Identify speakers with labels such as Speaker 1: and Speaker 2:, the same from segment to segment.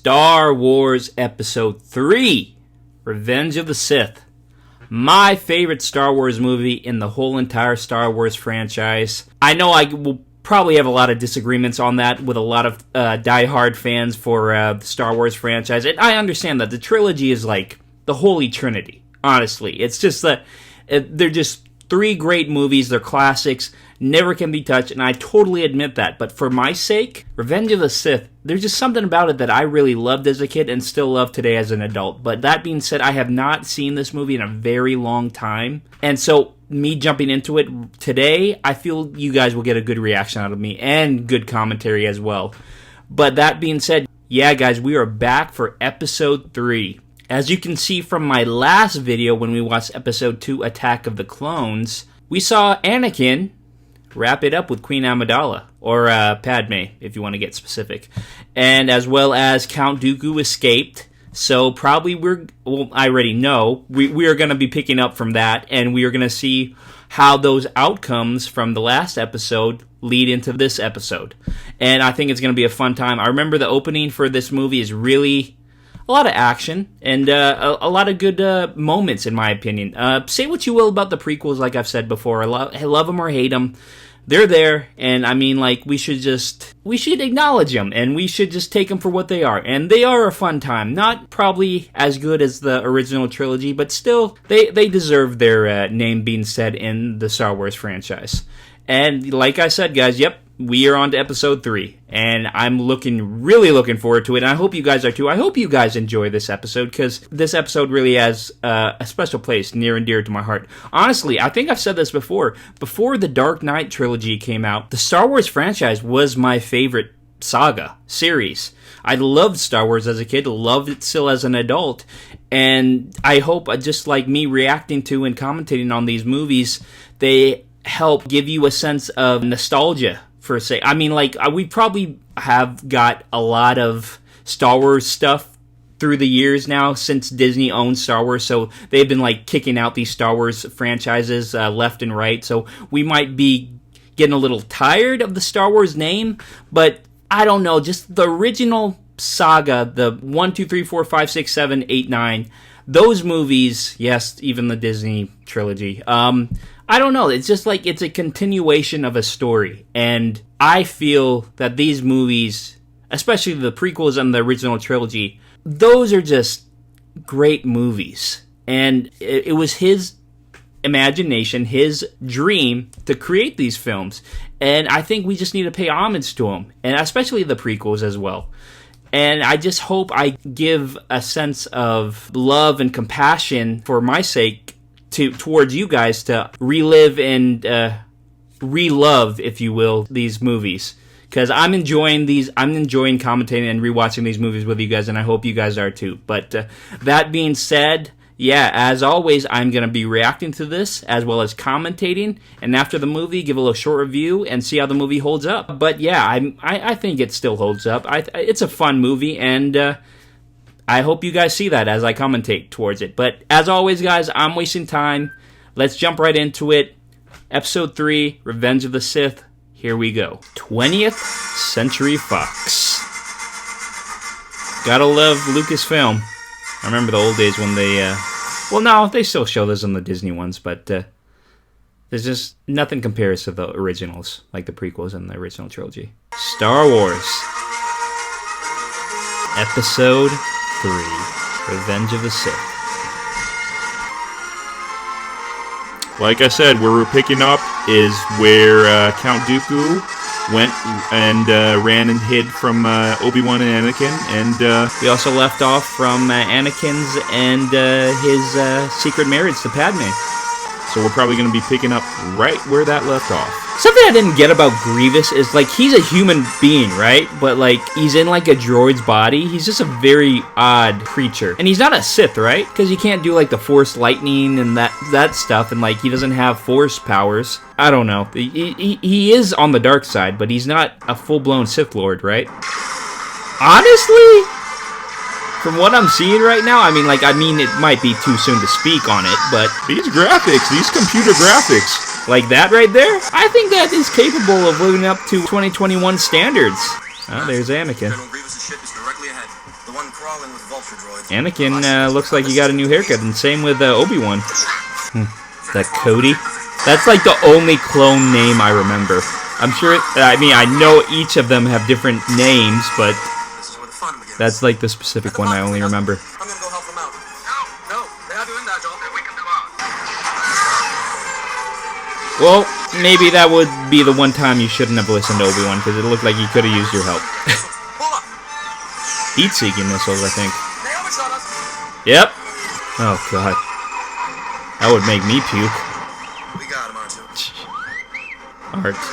Speaker 1: Star Wars Episode 3, Revenge of the Sith. My favorite Star Wars movie in the whole entire Star Wars franchise. I know I will probably have a lot of disagreements on that with a lot of diehard fans for the Star Wars franchise. And I understand that the trilogy is like the Holy Trinity, honestly. It's just that they're just three great movies. They're classics, never can be touched, and I totally admit that. But for my sake, Revenge of the Sith, there's just something about it that I really loved as a kid and still love today as an adult. But that being said, I have not seen this movie in a very long time. And so me jumping into it today, I feel you guys will get a good reaction out of me and good commentary as well. But that being said, yeah guys, we are back for Episode 3. As you can see from my last video when we watched Episode 2, Attack of the Clones, we saw Anakin wrap it up with Queen Amidala, or Padme, if you want to get specific. And as well as Count Dooku escaped. So probably I already know, we are going to be picking up from that, and we are going to see how those outcomes from the last episode lead into this episode. And I think it's going to be a fun time. I remember the opening for this movie is really a lot of action and a lot of good moments, in my opinion. Say what you will about the prequels, like I've said before. I love them or hate them. They're there, and I mean, like, we should acknowledge them, and we should just take them for what they are. And they are a fun time. Not probably as good as the original trilogy, but still, they deserve their name being said in the Star Wars franchise. And like I said, guys, yep, we are on to Episode 3, and I'm really looking forward to it, and I hope you guys are too. I hope you guys enjoy this episode, because this episode really has a special place near and dear to my heart. Honestly, I think I've said this before the Dark Knight trilogy came out, the Star Wars franchise was my favorite saga, series. I loved Star Wars as a kid, loved it still as an adult, and I hope, just like me reacting to and commentating on these movies, they help give you a sense of nostalgia. I mean, like, we probably have got a lot of Star Wars stuff through the years now since Disney owns Star Wars, so they've been, like, kicking out these Star Wars franchises left and right, so we might be getting a little tired of the Star Wars name, but I don't know, just the original saga, the 1, 2, 3, 4, 5, 6, 7, 8, 9, those movies, yes, even the Disney trilogy, I don't know, it's just like it's a continuation of a story, and I feel that these movies, especially the prequels and the original trilogy, those are just great movies, and it was his imagination, his dream to create these films, and I think we just need to pay homage to him, and especially the prequels as well. And I just hope I give a sense of love and compassion for my sake towards you guys to relive and relove, if you will, these movies. Because I'm enjoying commentating and rewatching these movies with you guys, and I hope you guys are too. But that being said, yeah, as always, I'm going to be reacting to this as well as commentating, and after the movie, give a little short review and see how the movie holds up. But yeah, I think it still holds up. It's a fun movie, and I hope you guys see that as I commentate towards it. But as always, guys, I'm wasting time. Let's jump right into it. Episode 3, Revenge of the Sith. Here we go. 20th Century Fox. Gotta love Lucasfilm. I remember the old days when they, well, no, they still show those on the Disney ones, but there's just nothing compares to the originals, like the prequels and the original trilogy. Star Wars. Episode 3, Revenge of the Sith.
Speaker 2: Like I said, where we're picking up is where Count Dooku went and ran and hid from Obi-Wan and Anakin, and
Speaker 1: we also left off from Anakin's and his secret marriage to Padme.
Speaker 2: So we're probably going to be picking up right where that left off.
Speaker 1: Something I didn't get about Grievous is, like, he's a human being, right? But, like, he's in, like, a droid's body. He's just a very odd creature. And he's not a Sith, right? Because he can't do, like, the Force lightning and that stuff. And, like, he doesn't have Force powers. I don't know. He is on the dark side, but he's not a full-blown Sith Lord, right? Honestly, from what I'm seeing right now, I mean, it might be too soon to speak on it, but
Speaker 2: these graphics, these computer graphics.
Speaker 1: Like that right there? I think that is capable of living up to 2021 standards. Oh, there's Anakin.
Speaker 3: Grievous' ship is directly ahead. The
Speaker 1: Anakin looks like he got a new haircut, and same with Obi-Wan. That Cody? That's like the only clone name I remember. I'm sure, I mean, I know each of them have different names, but that's like the specific one I only remember.
Speaker 3: I'm gonna go help them out. No, they are doing that job. They're weakened them up.
Speaker 1: Well, maybe that would be the one time you shouldn't have listened to Obi-Wan, because it looked like he could have used your help. Heat-seeking missiles, I think. Yep. Oh, God. That would make me puke.
Speaker 3: We got him, R2.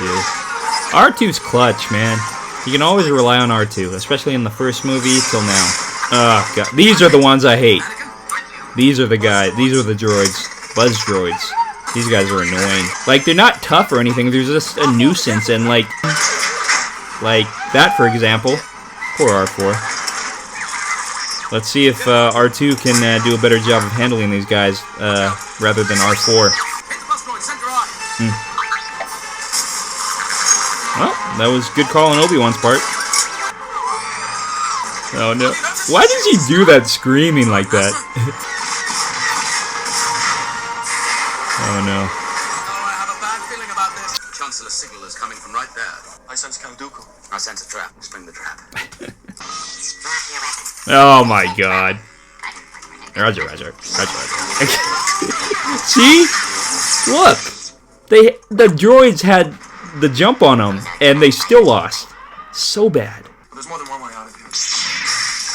Speaker 1: R2's clutch, man. You can always rely on R2, especially in the first movie till now. Oh, God. These are the ones I hate. These are the guys. These are the droids. Buzz droids. These guys are annoying. Like, they're not tough or anything. They're just a nuisance. And, like that, for example. Poor R4. Let's see if R2 can do a better job of handling these guys rather than R4. Well, that was good call on Obi-Wan's part. Oh no. Why does he do that screaming like that? Oh no.
Speaker 3: Oh, I have a bad feeling about this. Chancellor's signal is coming from right there. I sense Count Dooku. I sense a trap. Spring the trap.
Speaker 1: Oh my God. Roger. See? Look. The droids had the jump on them, and they still lost. So bad.
Speaker 3: There's more than one way out of here. We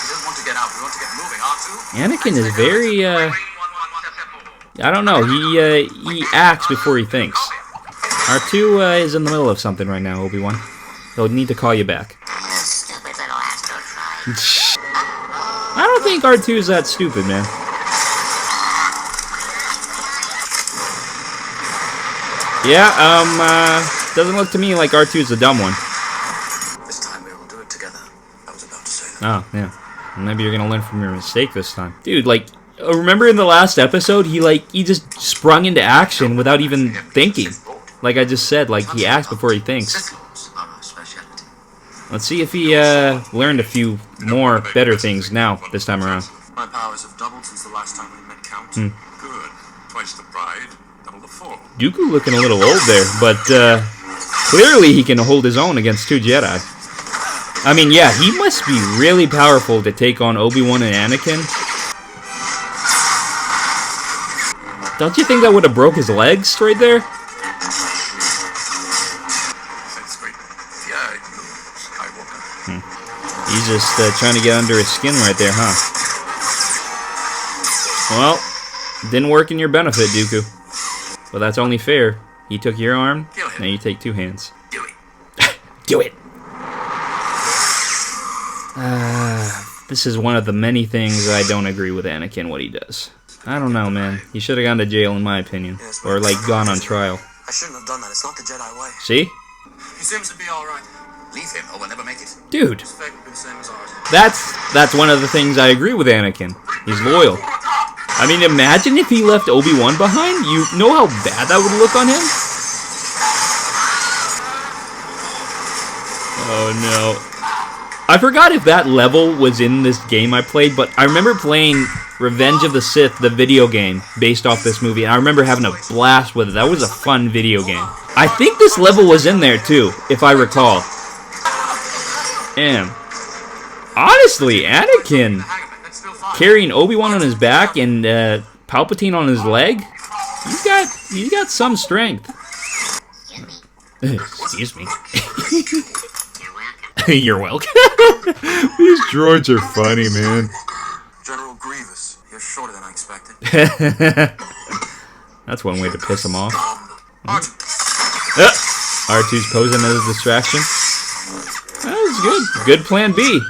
Speaker 3: don't want to get out. We want to get moving. R2?
Speaker 1: Anakin is very, I don't know. He acts before he thinks. R2 is in the middle of something right now, Obi-Wan. He'll need to call you back. I don't think R2 is that stupid, man. Yeah, doesn't look to me like R2 is the dumb one.
Speaker 3: This time we will do it together. I was about to say that.
Speaker 1: Oh, yeah. Maybe you're gonna learn from your mistake this time. Dude, like, remember in the last episode, he just sprung into action without even thinking. Like I just said, like, he acts before he thinks. Let's see if he learned a few more better things now, this time around.
Speaker 3: My powers have doubled since the last time we met Count.
Speaker 4: Good. Twice the pride, double the fall.
Speaker 1: Dooku looking a little old there, but clearly he can hold his own against two Jedi. I mean, yeah, he must be really powerful to take on Obi-Wan and Anakin. Don't you think that would have broke his legs right there?
Speaker 4: That's great. Yeah, Skywalker.
Speaker 1: He's just trying to get under his skin right there, huh? Well, didn't work in your benefit, Dooku. But that's only fair. He took your arm, now you take two hands.
Speaker 4: Do it.
Speaker 1: Do it! This is one of the many things I don't agree with Anakin, what he does. I don't know, man. He should have gone to jail, in my opinion. Or, like, gone on trial.
Speaker 3: I shouldn't have done that. It's not the Jedi way.
Speaker 1: See?
Speaker 3: He seems to be alright.
Speaker 4: Leave him or we'll never make it.
Speaker 1: Dude,
Speaker 3: His fate will be the same as ours.
Speaker 1: that's one of the things I agree with Anakin. He's loyal. I mean, imagine if he left Obi-Wan behind. You know how bad that would look on him? Oh, no. I forgot if that level was in this game I played, but I remember playing Revenge of the Sith, the video game, based off this movie, and I remember having a blast with it. That was a fun video game. I think this level was in there, too, if I recall. Damn. Honestly, Anakin carrying Obi-Wan on his back and Palpatine on his leg, he's got some strength. Excuse me. You're welcome.
Speaker 2: These droids are funny, man.
Speaker 3: General Grievous, you're shorter than I expected.
Speaker 1: That's one way to piss him off.
Speaker 3: R2.
Speaker 1: R2's posing as a distraction. That was good. Good plan B.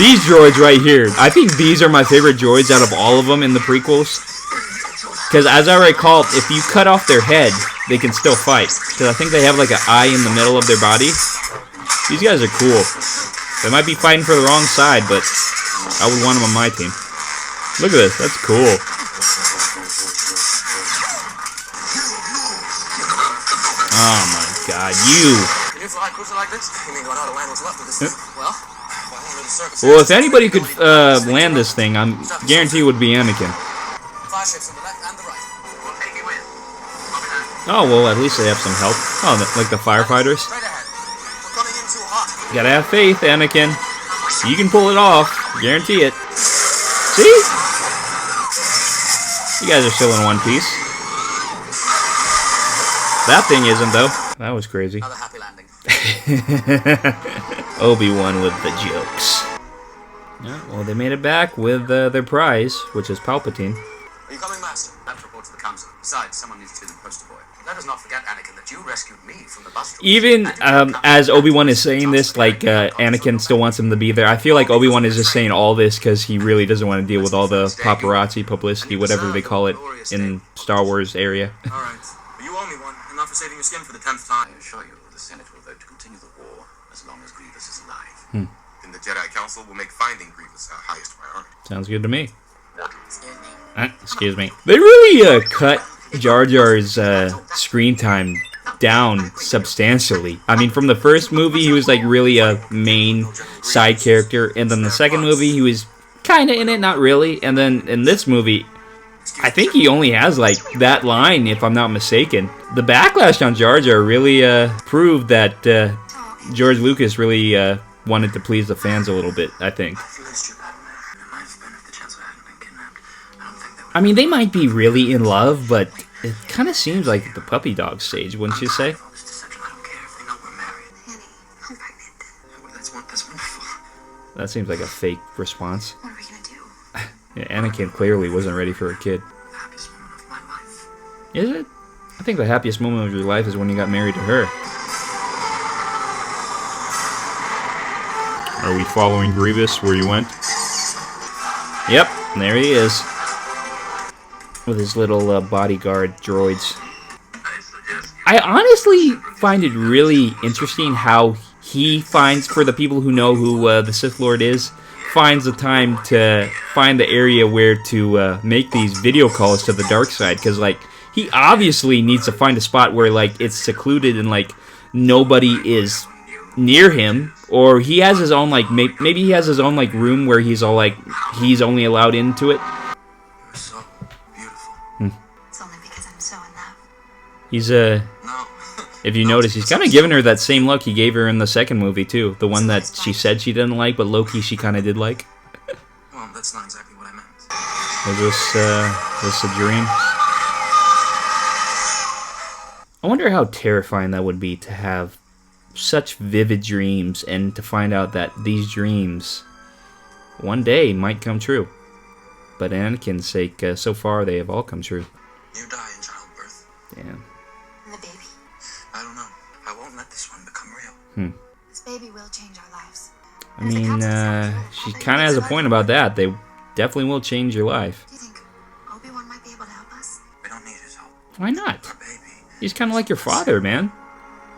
Speaker 1: These droids right here, I think these are my favorite droids out of all of them in the prequels. Because as I recall, if you cut off their head, they can still fight. Because I think they have like an eye in the middle of their body. These guys are cool. They might be fighting for the wrong side, but I would want them on my team. Look at this. That's cool. Oh my god, you.
Speaker 3: Can you fly a cruiser like this? You mean going out of land what's left of this? Well, why won't it
Speaker 1: Well, if anybody could land this thing, I'm guarantee it would be Anakin.
Speaker 3: Fire ships on the left and the right.
Speaker 4: We'll take you in.
Speaker 1: Oh, well, at least they have some help. Oh, like the firefighters.
Speaker 3: Straight ahead. We're coming in too hot.
Speaker 1: You gotta have faith, Anakin. You can pull it off. Guarantee it. See? You guys are still in one piece. That thing isn't, though. That was crazy.
Speaker 3: Another happy landing.
Speaker 1: Obi-Wan with the jokes. Yeah, well, they made it back with their prize, which is Palpatine.
Speaker 3: Are you coming, Master? I have to report to the Council. Besides, someone needs to be the poster boy. Let us not forget, Anakin, that you rescued me from the bus.
Speaker 1: Even as Obi-Wan is saying this, like, Anakin still wants him to be there. I feel like Obi-Wan is just saying all this because he really doesn't want to deal with all the paparazzi, publicity, whatever they call it in Star Wars area.
Speaker 3: All right. But you owe me one, and not for saving your skin for the 10th time.
Speaker 4: I assure you, the Senate will vote to continue the war as long as Grievous is alive.
Speaker 3: Then the Jedi Council will make finding Grievous our highest priority.
Speaker 1: Sounds good to me. Excuse me. They really cut Jar Jar's screen time down substantially. I mean, from the first movie, he was like really a main side character, and then the second movie, he was kind of in it, not really. And then in this movie, I think he only has like that line, if I'm not mistaken. The backlash on Jar Jar really proved that George Lucas really wanted to please the fans a little bit, I think. I mean, they might be really in love, but it kind of seems like the puppy dog stage, wouldn't you say? That seems like a fake response.
Speaker 5: What are we gonna do?
Speaker 1: Yeah, Anakin clearly wasn't ready for a kid. Is it? I think the happiest moment of your life is when you got married to her.
Speaker 2: Are we following Grievous where you went?
Speaker 1: Yep, there he is. With his little bodyguard droids. I honestly find it really interesting how he finds, for the people who know who the Sith Lord is, finds the time to find the area where to make these video calls to the dark side. Because, like, he obviously needs to find a spot where, like, it's secluded and, like, nobody is near him. Or he has his own, like, maybe he has his own, like, room where he's all, like, he's only allowed into it.
Speaker 3: You're so beautiful.
Speaker 5: It's only because I'm so in love.
Speaker 1: He's,
Speaker 3: No.
Speaker 1: if you notice, he's kind of giving her that same look he gave her in the second movie, too. The one that she said she didn't like, but low-key she kind of did like.
Speaker 3: Well, that's not exactly what I meant.
Speaker 1: Was this a dream? I wonder how terrifying that would be to have such vivid dreams and to find out that these dreams one day might come true. But Anakin's sake, so far they have all come true.
Speaker 3: You die in childbirth.
Speaker 1: Damn.
Speaker 5: And the baby.
Speaker 3: I don't know. I won't let this one become real.
Speaker 5: This baby will change our lives.
Speaker 1: I mean, she kind of has a point about that. They definitely will change your life.
Speaker 5: Do you think Obi-Wan might be able to help us?
Speaker 3: We don't need his help.
Speaker 1: Why not?
Speaker 3: Our baby.
Speaker 1: He's kind of like your father, man.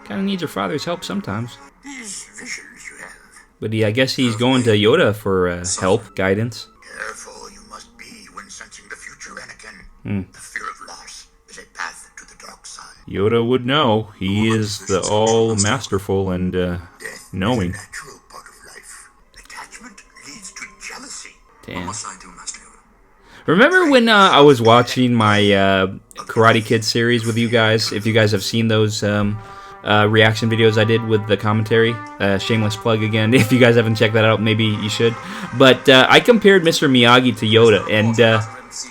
Speaker 1: Kind of needs your father's help sometimes.
Speaker 4: These visions you have.
Speaker 1: But I guess he's going to Yoda for help, guidance.
Speaker 4: Careful you must be when sensing the future, Anakin. The fear of loss is a path to the dark side.
Speaker 2: Yoda would know. He is the all-masterful and
Speaker 4: Death
Speaker 2: knowing.
Speaker 4: is a natural part of life. Attachment leads to jealousy.
Speaker 3: What
Speaker 1: Damn.
Speaker 3: must I do, Master Yoda?
Speaker 1: Remember when I was watching my Karate Kid series with you guys? If you guys have seen those reaction videos I did with the commentary, shameless plug again. If you guys haven't checked that out, maybe you should. But I compared Mr. Miyagi to Yoda, and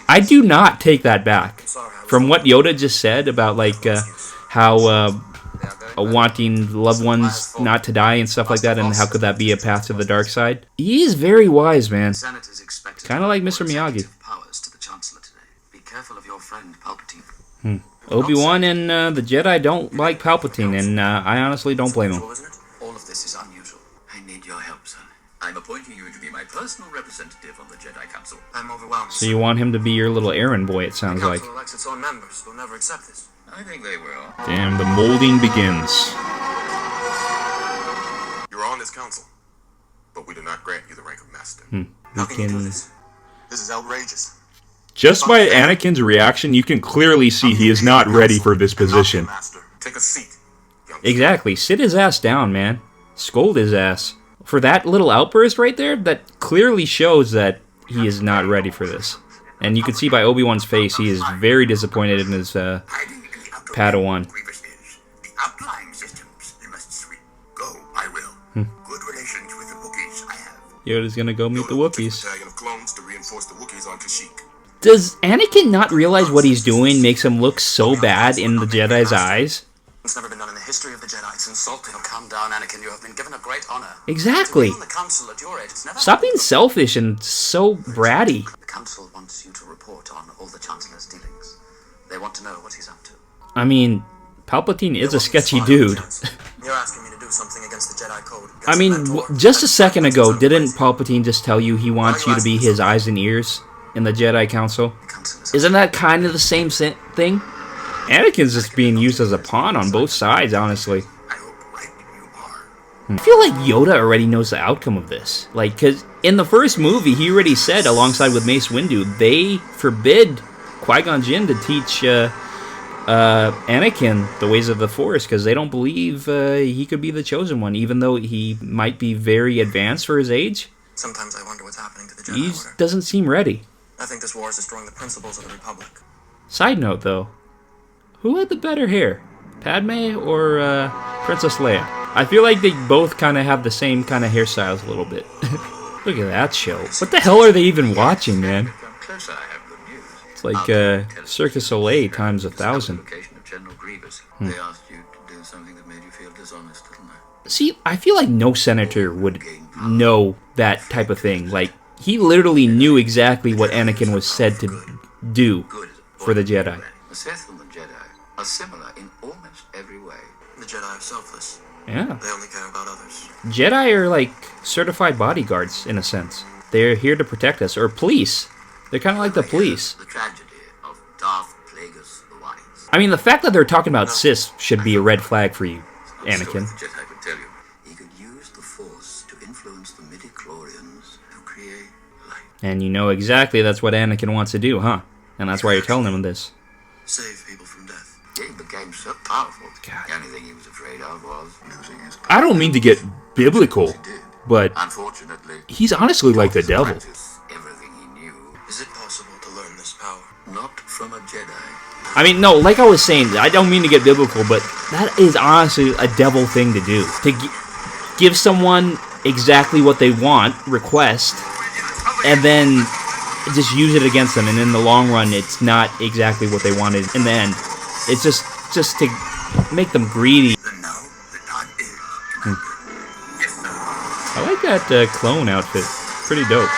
Speaker 1: I do not take that back. From what Yoda just said about like how wanting loved ones not to die and stuff like that, and how could that be a path to the dark side? He is very wise, man.
Speaker 3: Senators expected
Speaker 1: Kinda like Mr. Miyagi.
Speaker 3: powers to the Chancellor today. Be careful of your friend Palpatine.
Speaker 1: Obi-Wan and the Jedi don't like Palpatine, and I honestly don't blame him.
Speaker 3: Isn't it? All of this is unusual.
Speaker 4: I need your help, son. I'm appointing you to be my personal representative on the Jedi Council.
Speaker 3: I'm overwhelmed.
Speaker 1: So you want him to be your little errand boy, it sounds
Speaker 3: the
Speaker 1: like.
Speaker 3: Council elects its own members. They'll never accept this.
Speaker 4: I think they will.
Speaker 2: Damn, the molding begins.
Speaker 6: You are on this council, but we do not grant you the rank of master.
Speaker 3: How can you do
Speaker 1: can-
Speaker 3: this?
Speaker 6: This is outrageous.
Speaker 2: Just by Anakin's reaction, you can clearly see he is not ready for this position.
Speaker 6: Master, take a seat. young
Speaker 1: Exactly. Sit his ass down, man. Scold his ass. For that little outburst right there, that clearly shows that he is not ready for this. And you can see by Obi-Wan's face, he is very disappointed in his
Speaker 4: Hiding in the outer
Speaker 1: Padawan.
Speaker 4: Grievous is. The outlying systems you must sweep. Go, I will. Good relations with the Wookiees I have.
Speaker 1: Yoda's gonna go meet the Wookiees.
Speaker 6: Battalion of clones to reinforce the Wookiees on Kashyyyk.
Speaker 1: Does Anakin not realize what he's doing makes him look so bad in the Jedi's eyes?
Speaker 3: It's never been done in the history of the Jedi. It's insulting. Oh, calm down, Anakin. You have been given a great honor.
Speaker 1: Exactly.
Speaker 3: To be on the council at your age, it's never
Speaker 1: Stop being selfish and so bratty.
Speaker 3: The council wants you to report on all the Chancellor's dealings. They want to know what he's up to.
Speaker 1: I mean, Palpatine is a sketchy dude.
Speaker 3: You're asking me to do something against the Jedi Code.
Speaker 1: I mean, just a second ago, didn't Palpatine just tell you he wants you to be his eyes and ears in the Jedi Council? Isn't that kind of the same thing? Anakin's just being used as a pawn on both sides, honestly.
Speaker 4: I hope right you are.
Speaker 1: I feel like Yoda already knows the outcome of this. Like, because in the first movie, he already said, alongside with Mace Windu, they forbid Qui-Gon Jinn to teach Anakin the ways of the Force, because they don't believe he could be the chosen one, even though he might be very advanced for his age.
Speaker 3: Sometimes I wonder what's happening to the Jedi
Speaker 1: He
Speaker 3: Order.
Speaker 1: doesn't seem ready.
Speaker 3: I think this war is destroying the principles of the Republic.
Speaker 1: Side note, though, who had the better hair, Padme or Princess Leia? I feel like they both kind of have the same kind of hairstyles a little bit. Look at that show. What the hell are they even watching, man?
Speaker 4: Come closer, I have good news.
Speaker 1: It's like Cirque du Soleil times 1,000.
Speaker 4: Location of General Grievous. They asked you to do something that made you feel dishonest, didn't they?
Speaker 1: See, I feel like no senator would know that type of thing. Like, he literally knew exactly what Anakin was said to do for the Jedi.
Speaker 4: The Sith and the Jedi are similar in almost every way.
Speaker 3: The Jedi are selfless.
Speaker 1: Yeah.
Speaker 3: They only care about others.
Speaker 1: Jedi are like certified bodyguards, in a sense. They're here to protect us, or police. They're kind of like the police.
Speaker 4: The tragedy of Darth Plagueis the Wise.
Speaker 1: I mean, the fact that they're talking about Sith should be a red flag for you, Anakin.
Speaker 4: The Jedi could tell you. He could use the Force to influence the midi-chlorians to create light.
Speaker 1: And you know exactly that's what Anakin wants to do, huh? And that's why you're telling him this.
Speaker 3: Save people from death.
Speaker 4: He became so powerful.
Speaker 1: God.
Speaker 4: The only thing he was afraid of was losing his power.
Speaker 2: I don't mean to get biblical, but
Speaker 4: Unfortunately,
Speaker 2: he's honestly like the devil.
Speaker 4: practiced everything he knew.
Speaker 3: Is it possible to learn this power?
Speaker 4: Not from a Jedi.
Speaker 1: I mean, no, like I was saying, I don't mean to get biblical, but that is honestly a devil thing to do. To give someone exactly what they want, request, and then just use it against them, and in the long run, it's not exactly what they wanted in the end. It's just to make them greedy.
Speaker 4: Then now the time is to make it. Yes, sir.
Speaker 1: I like that clone outfit. Pretty dope.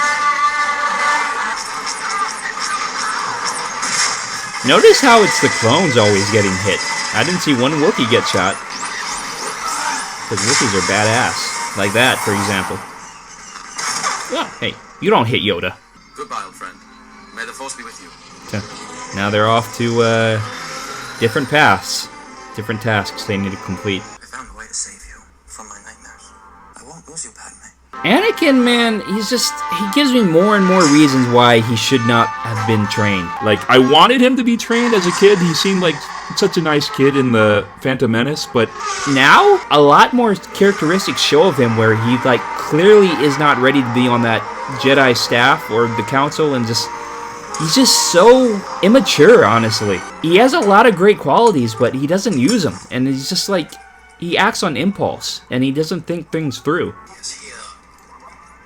Speaker 1: Notice how it's the clones always getting hit. I didn't see one Wookiee get shot. Because Wookiees are badass. Like that, for example. Oh, hey, you don't hit Yoda.
Speaker 3: Goodbye, old friend. May the Force be with you.
Speaker 1: Now they're off to different paths. Different tasks they need to complete.
Speaker 3: I found a way to save you from my nightmares. I won't lose you, Padme.
Speaker 1: Anakin, man, he gives me more and more reasons why he should not have been trained.
Speaker 2: Like, I wanted him to be trained as a kid. He seemed like such a nice kid in the Phantom Menace, but
Speaker 1: Now, a lot more characteristics show of him where he, like, clearly is not ready to be on that Jedi staff or the council, and he's just so immature, honestly. He has a lot of great qualities, but he doesn't use them, and he's just like, he acts on impulse, and he doesn't think things through.
Speaker 3: He is here.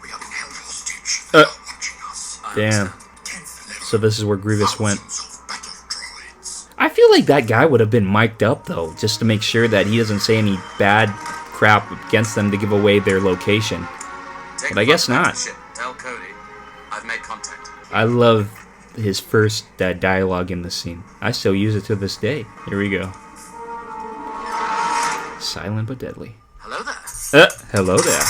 Speaker 4: We have been held hostage. They are watching us.
Speaker 1: Damn.
Speaker 4: 10th level.
Speaker 1: So this is where Grievous went.
Speaker 4: Thousands of battle droids.
Speaker 1: I feel like that guy would have been mic'd up, though, just to make sure that he doesn't say any bad crap against them to give away their location.
Speaker 3: Take
Speaker 1: But I guess
Speaker 3: the back
Speaker 1: not.
Speaker 3: to the ship. Tell Cody I've made contact.
Speaker 1: I love his first dialogue in the scene. I still use it to this day. Here we go. Silent but deadly.
Speaker 3: Hello there.
Speaker 1: Hello there.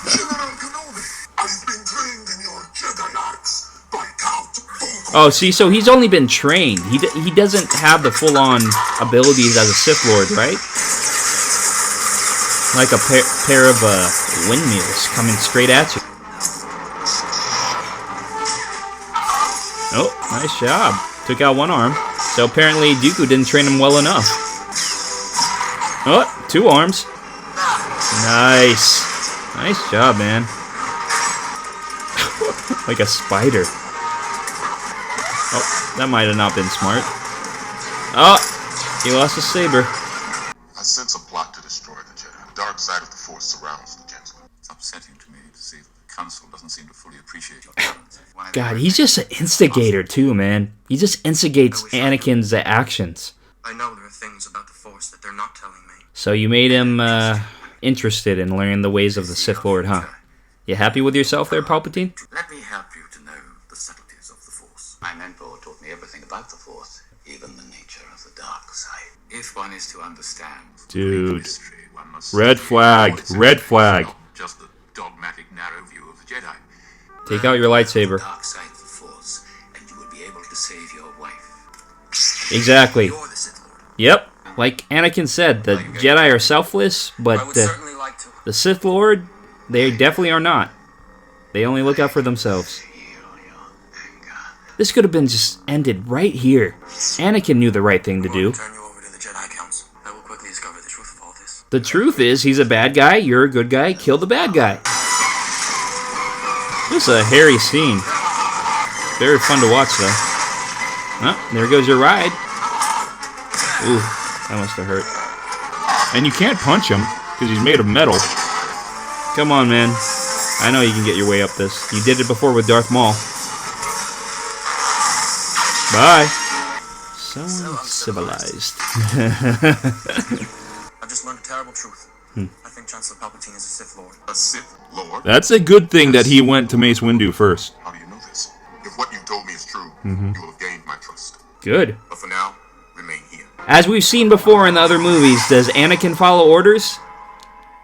Speaker 4: General Kenobi, I've been trained in your Jedi arts by Count Dooku.
Speaker 1: Oh, see, so he's only been trained. He doesn't have the full-on abilities as a Sith Lord, right? Like a pair of windmills coming straight at you. Oh, nice job. Took out one arm. So apparently Dooku didn't train him well enough. Oh, 2 arms. Nice. Nice job, man. Like a spider. Oh, that might have not been smart. Oh, he lost his saber.
Speaker 6: I sense a plot to destroy the Jedi. The dark side of the Force surrounds the gentleman.
Speaker 3: It's upsetting to me to see that the Council doesn't seem to fully appreciate your talents.
Speaker 1: God, he's just an instigator too, man. He just instigates Anakin's actions.
Speaker 3: I know there are things about the Force that they're not telling me.
Speaker 1: So you made him interested in learning the ways of the Sith Lord, huh? You happy with yourself there, Palpatine?
Speaker 3: Let me help you to know the subtleties of the Force. My mentor taught me everything about the Force, even the nature of the dark side. If one is to understand
Speaker 2: Dude.
Speaker 3: history, one must
Speaker 2: Red flag. Red flag.
Speaker 3: not just the dogmatic narrow view of the Jedi.
Speaker 1: Take out your lightsaber.
Speaker 3: Dark side of the Force, and you will be able to save your wife.
Speaker 1: Exactly.
Speaker 3: You're the Sith Lord.
Speaker 1: Yep. Like Anakin said, the Jedi are selfless, but
Speaker 3: I would certainly like to.
Speaker 1: the Sith Lord, they definitely are not. They only look out for themselves.
Speaker 3: Feel your anger.
Speaker 1: This could have been just ended right here. Anakin knew the right thing to do.
Speaker 3: Turn you over to the Jedi Council. I will quickly discover the truth of all this.
Speaker 1: The truth is, he's a bad guy, you're a good guy, kill the bad guy. This is a hairy scene. Very fun to watch, though. Oh, there goes your ride. Ooh, that must have hurt.
Speaker 2: And you can't punch him, because he's made of metal.
Speaker 1: Come on, man. I know you can get your way up this. You did it before with Darth Maul. Bye. So uncivilized.
Speaker 3: I've just learned a terrible truth. I think Chancellor Palpatine is a Sith Lord.
Speaker 6: A Sith Lord?
Speaker 2: That's a good thing that he went to Mace Windu first.
Speaker 6: How do you know this? If what you told me is true, you will have gained my trust.
Speaker 1: Good.
Speaker 6: But for now, remain here.
Speaker 1: As we've seen before in the other movies, does Anakin follow orders?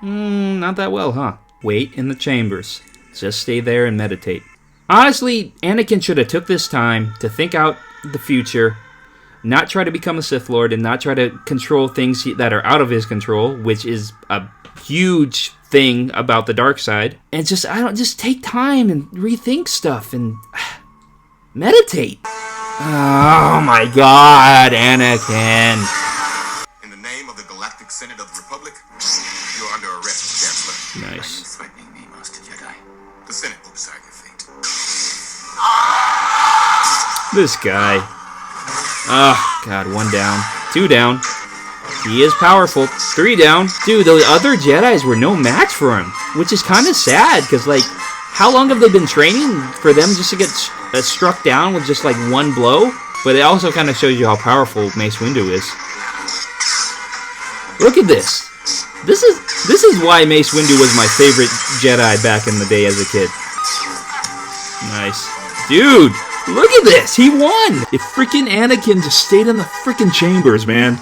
Speaker 1: Not that well, huh? Wait in the chambers. Just stay there and meditate. Honestly, Anakin should have took this time to think out the future, not try to become a Sith Lord, and not try to control things that are out of his control, which is a huge thing about the dark side. And just take time and rethink stuff and meditate. Oh my God, Anakin.
Speaker 6: In the name of the Galactic Senate of the Republic, you're under arrest, Chancellor.
Speaker 1: Nice.
Speaker 3: Threatening me, Master Jedi.
Speaker 6: The Senate will decide your fate.
Speaker 1: This guy. Oh, God, 1 down. 2 down. He is powerful. 3 down. Dude, the other Jedis were no match for him, which is kind of sad, because, like, how long have they been training for them just to get struck down with just, like, 1 blow? But it also kind of shows you how powerful Mace Windu is. Look at this. This is why Mace Windu was my favorite Jedi back in the day as a kid. Nice. Dude, look at this. He won. If freaking Anakin just stayed in the freaking chambers, man.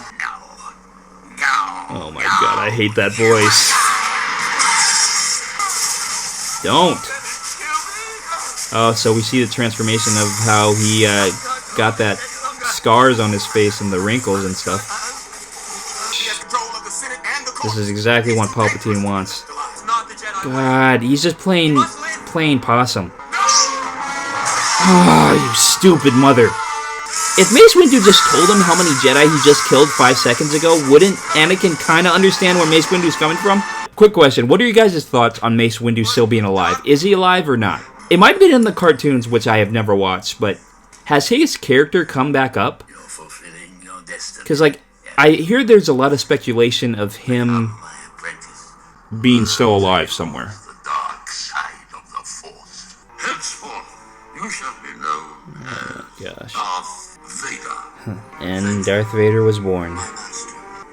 Speaker 1: Oh my God, I hate that voice. Don't. Oh, so we see the transformation of how he got that scars on his face and the wrinkles and stuff. This is exactly what Palpatine wants. God, he's just playing possum. Oh, you stupid mother. If Mace Windu just told him how many Jedi he just killed 5 seconds ago, wouldn't Anakin kind of understand where Mace Windu's coming from? Quick question, what are you guys' thoughts on Mace Windu still being alive? Is he alive or not? It might have been in the cartoons, which I have never watched, but has his character come back up?
Speaker 3: You're fulfilling your destiny.
Speaker 1: Because, like, I hear there's a lot of speculation of him
Speaker 3: My apprentice.
Speaker 2: Being still alive somewhere.
Speaker 3: The dark side of the Force. Henceforth, you shall be known
Speaker 1: Gosh.
Speaker 3: Darth Vader.
Speaker 1: And Darth Vader was born.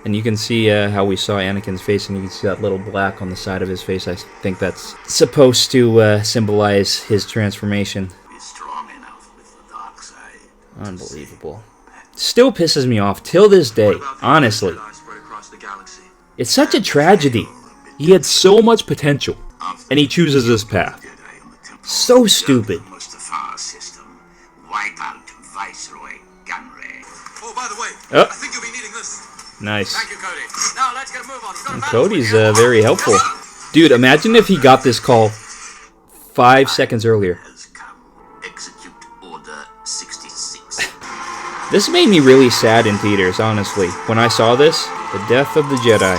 Speaker 1: And you can see how we saw Anakin's face, and you can see that little black on the side of his face. I think that's supposed to symbolize his transformation.
Speaker 3: Be strong enough with the dark side.
Speaker 1: Unbelievable. Still pisses me off till this day, honestly. It's such a tragedy. He had so much potential, and he chooses this path. So stupid.
Speaker 3: Mustafar system. Wipe out Viceroy Gunray.
Speaker 6: Oh, by the way,
Speaker 1: Oh.
Speaker 6: I think you'll be needing this.
Speaker 1: Nice.
Speaker 6: Thank you, Cody. Now let's get a move on.
Speaker 1: And Cody's very helpful. Dude, imagine if he got this call 5 seconds earlier.
Speaker 3: Has come. Execute Order 66.
Speaker 1: This made me really sad in theaters, honestly. When I saw this, the death of the Jedi.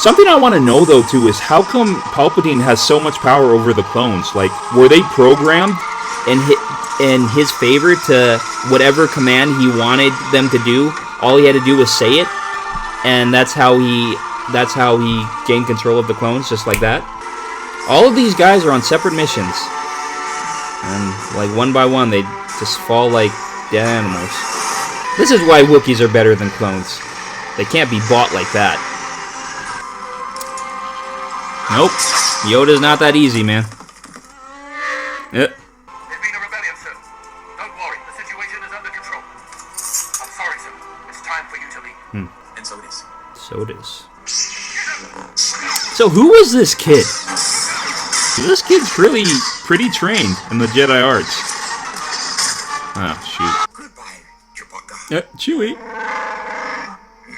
Speaker 2: Something I want to know, though, too, is how come Palpatine has so much power over the clones? Like, were they programmed
Speaker 1: in his favor to whatever command he wanted them to do? All he had to do was say it, and that's how he gained control of the clones, just like that. All of these guys are on separate missions, and like one by one, they just fall like dead animals. This is why Wookiees are better than clones. They can't be bought like that. Nope, Yoda's not that easy, man.
Speaker 6: There's been a rebellion, sir. Don't worry, the situation is under control. I'm sorry, sir. It's time for you to leave.
Speaker 3: And so it is.
Speaker 1: So it is. So who was this kid?
Speaker 2: This kid's really pretty trained in the Jedi arts. Oh, shoot.
Speaker 4: Goodbye, Chewbacca.
Speaker 2: Chewie.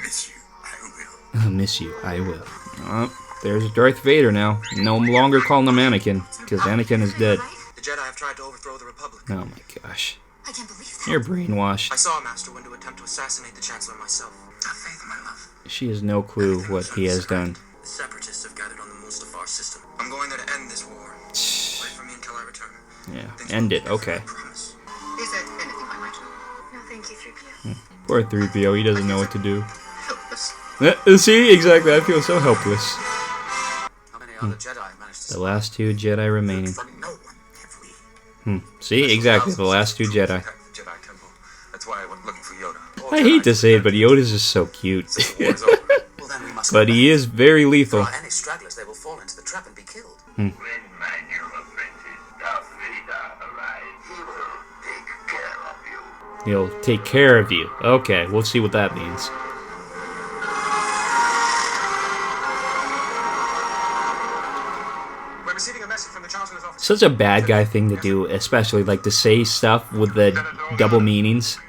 Speaker 4: Miss you, I will.
Speaker 1: I'll miss you, I will. Oh, there's Darth Vader now. No longer calling him Anakin, because Anakin is dead.
Speaker 7: The Jedi have tried to overthrow the Republic.
Speaker 1: Oh my gosh.
Speaker 5: I can't believe that.
Speaker 1: You're brainwashed.
Speaker 7: I saw Master Windu attempt to assassinate the Chancellor myself.
Speaker 3: Have faith, my love.
Speaker 1: She has no clue what he has done.
Speaker 7: The Separatists have gathered on the Mustafar system. I'm going there to end this war. Wait for me until I return.
Speaker 1: Yeah,
Speaker 7: Things
Speaker 1: end
Speaker 7: will
Speaker 1: it,
Speaker 7: be different,
Speaker 1: okay.
Speaker 7: I promise.
Speaker 3: Is there anything I might do?
Speaker 5: No, thank you, 3PO.
Speaker 1: Poor 3PO, he doesn't know what to do.
Speaker 3: Helpless.
Speaker 1: See, exactly, I feel so helpless.
Speaker 7: How many other Jedi managed to
Speaker 1: The last two Jedi remaining.
Speaker 4: For no one have we.
Speaker 1: See, exactly, the last two Jedi.
Speaker 6: Jedi Temple. That's why I went looking for Yoda.
Speaker 1: I hate to say it, but Yoda's just so cute.
Speaker 6: War is over.
Speaker 7: Well, then we must
Speaker 1: But he is very
Speaker 7: If
Speaker 1: lethal.
Speaker 7: there are any stragglers, they will fall into the trap and be killed.
Speaker 6: When my new apprentice, Darth Vader, arrives, he will take care of you.
Speaker 1: He'll take care of you. Okay, we'll see what that means.
Speaker 6: We're receiving a message from the Chancellor's office.
Speaker 1: Such a bad guy thing to do, especially like to say stuff with the double meanings.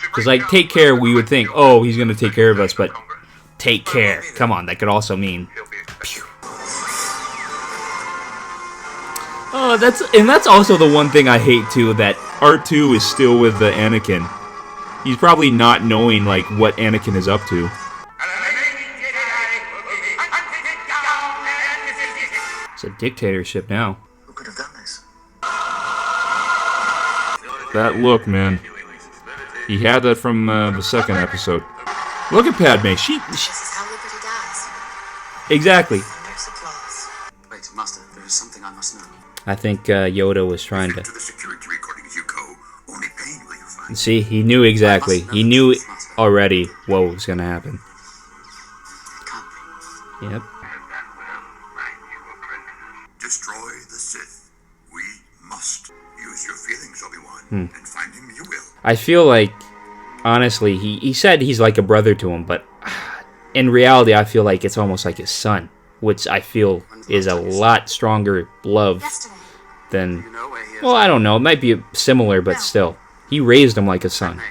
Speaker 1: Because like, take care, we would think, oh, he's going to take care of us, but take care. Come on, that could also mean... Oh, that's also the one thing I hate too, that
Speaker 2: R2 is still with the Anakin. He's probably not knowing like what Anakin is up to.
Speaker 1: it's a dictatorship now.
Speaker 3: Who could have done this?
Speaker 2: That look, man. He had that from the second episode. Look at Padme. She
Speaker 5: This is how liberty dies.
Speaker 1: exactly.
Speaker 5: Thunderous applause.
Speaker 3: Wait, Master, there is something I must know.
Speaker 1: I think Yoda was trying
Speaker 4: To
Speaker 1: to...
Speaker 4: the security recording as you go, only pain will you find.
Speaker 1: See, he knew exactly. He knew already what was going to happen.
Speaker 3: It can't be.
Speaker 1: Yep.
Speaker 4: Destroy the Sith. We must. Use your feelings, Obi-Wan, and find him you will.
Speaker 1: I feel like, honestly, he said he's like a brother to him, but in reality, I feel like it's almost like his son, which I feel is a lot stronger love
Speaker 5: Destiny.
Speaker 1: than...
Speaker 3: You know where he is?
Speaker 1: Well, I don't know. It might be similar, but still. He raised him like a son.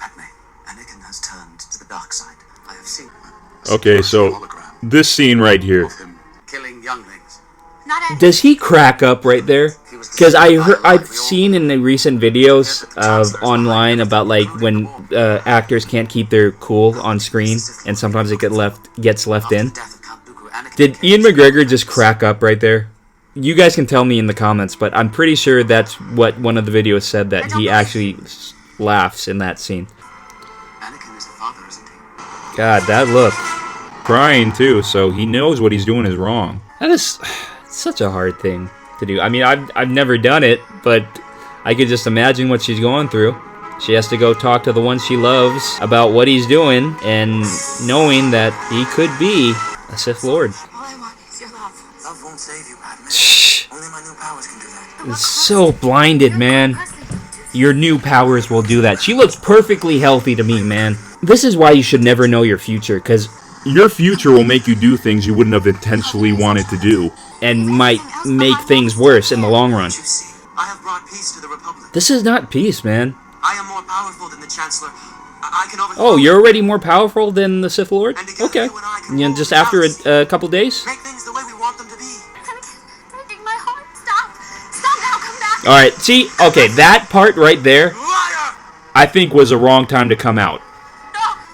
Speaker 3: Padme, Anakin has turned to the dark side. I have seen
Speaker 2: Okay, so
Speaker 3: hologram
Speaker 2: this scene right here.
Speaker 3: of him killing younglings.
Speaker 5: Not Ed.
Speaker 1: Does he crack up right there? Because I've seen in the recent videos of online about like when actors can't keep their cool on screen and sometimes it gets left in. Did Ian McGregor just crack up right there? You guys can tell me in the comments, but I'm pretty sure that's what one of the videos said, that he actually laughs in that scene.
Speaker 3: Anakin is the father, isn't he?
Speaker 1: God, that look.
Speaker 2: Crying too, so he knows what he's doing is wrong.
Speaker 1: That is such a hard thing to do. I mean, I've never done it, but I could just imagine what she's going through. She has to go talk to the one she loves about what he's doing, and knowing that he could be a Sith Lord.
Speaker 5: All I want is your love.
Speaker 3: Love won't save you, Padme.
Speaker 1: Shh.
Speaker 3: Only my new powers can do that.
Speaker 1: It's so blinded, man. Your new powers will do that. She looks perfectly healthy to me, man. This is why you should never know your future, because...
Speaker 2: Your future will make you do things you wouldn't have intentionally wanted to do.
Speaker 1: and might make things worse in the long run.
Speaker 3: You see, I have brought peace to the Republic.
Speaker 1: This is not peace, man.
Speaker 3: I am more powerful than the Chancellor. I can overthrow.
Speaker 1: Oh, you're already more powerful than the Sith Lord? Okay. You know, just after a couple days?
Speaker 3: Make things the way we want them to be.
Speaker 5: Breaking my heart. Stop. Stop now. Come back.
Speaker 1: Alright, see? Okay, that part right there,
Speaker 3: Liar!
Speaker 1: I think was a wrong time to come out.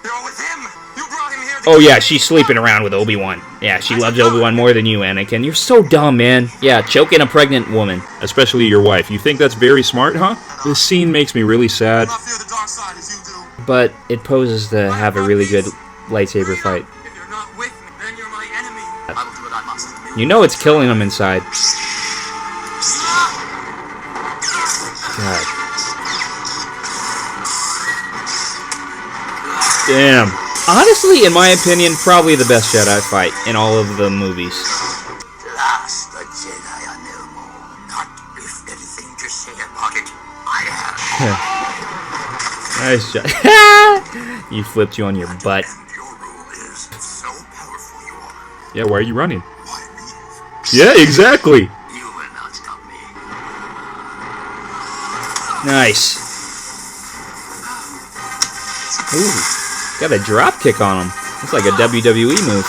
Speaker 3: You're with him. You brought him here
Speaker 1: Oh yeah, she's sleeping around with Obi-Wan. Yeah, she loves Obi-Wan more than you, Anakin. You're so dumb, man. Yeah, choking a pregnant woman.
Speaker 2: Especially your wife. You think that's very smart, huh? This scene makes me really sad.
Speaker 4: I fear the dark side as you do.
Speaker 1: But it poses to have a really good lightsaber fight.
Speaker 7: If you're not with me, then you're my enemy.
Speaker 3: I will do what I must.
Speaker 1: You know it's killing him inside. God. Damn. Honestly, in my opinion, probably the best Jedi fight in all of the movies.
Speaker 4: Last, the Jedi are no more. Not if anything to say about it. I have.
Speaker 1: Nice shot. You flipped you on your butt.
Speaker 4: And your rule is so powerful you are.
Speaker 2: Yeah, why are you running?
Speaker 4: Why leave?
Speaker 2: Yeah, exactly.
Speaker 3: You will not stop me.
Speaker 1: Nice. Ooh. Got a drop kick on him. That's like a WWE move.